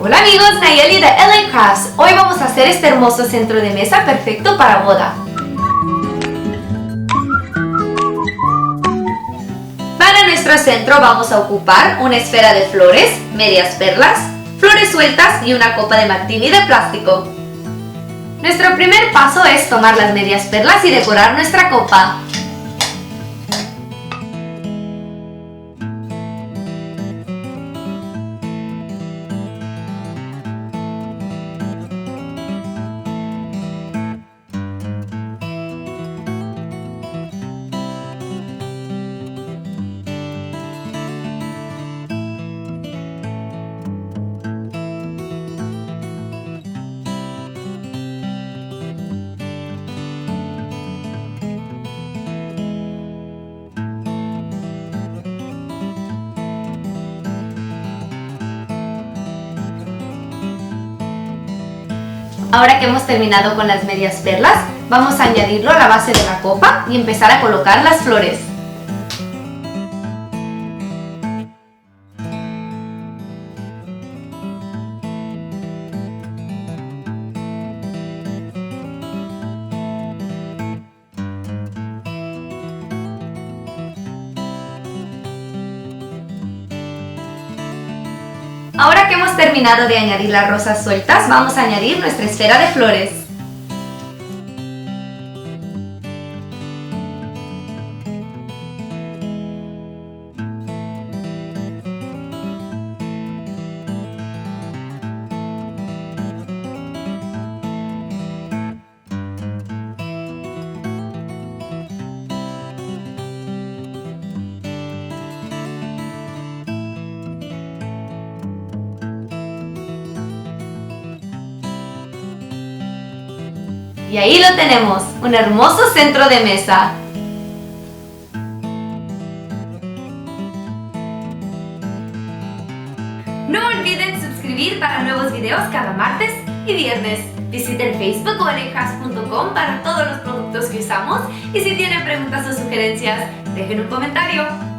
Hola amigos, Nayeli de LA Crafts. Hoy vamos a hacer este hermoso centro de mesa perfecto para boda. Para nuestro centro vamos a ocupar una esfera de flores, medias perlas, flores sueltas y una copa de martini de plástico. Nuestro primer paso es tomar las medias perlas y decorar nuestra copa. Ahora que hemos terminado con las medias perlas, vamos a añadirlo a la base de la copa y empezar a colocar las flores. Ahora que hemos terminado de añadir las rosas sueltas, vamos a añadir nuestra esfera de flores. Y ahí lo tenemos, un hermoso centro de mesa. No olviden suscribir para nuevos videos cada martes y viernes. Visiten Facebook o lacrafts.com para todos los productos que usamos y si tienen preguntas o sugerencias, dejen un comentario.